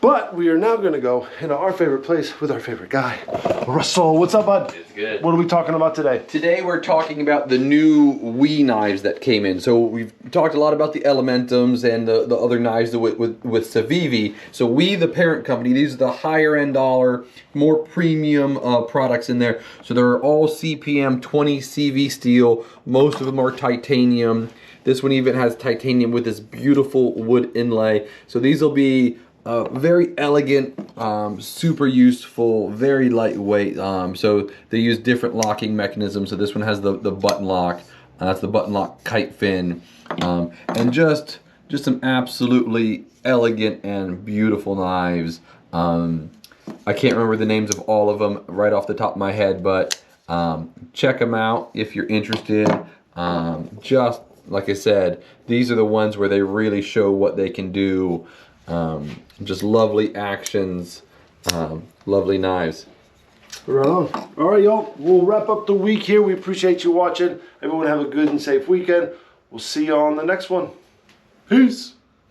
But we are now going to go into our favorite place with our favorite guy. Russell, what's up, bud? It's good. What are we talking about today? Today we're talking about the new Wii knives that came in. So we've talked a lot about the Elementums and the other knives with Civivi. So Wii, the parent company, these are the higher end dollar, more premium products in there. So they're all CPM 20 CV steel. Most of them are titanium. This one even has titanium with this beautiful wood inlay. So these will be very elegant, super useful, very lightweight. So they use different locking mechanisms. So this one has the button lock. That's the button lock kitefin, and just some absolutely elegant and beautiful knives. I can't remember the names of all of them right off the top of my head, but check them out if you're interested. Just like I said, these are the ones where they really show what they can do. Just lovely actions, lovely knives. Right on. All right, y'all. We'll wrap up the week here. We appreciate you watching. Everyone have a good and safe weekend. We'll see you on the next one. Peace.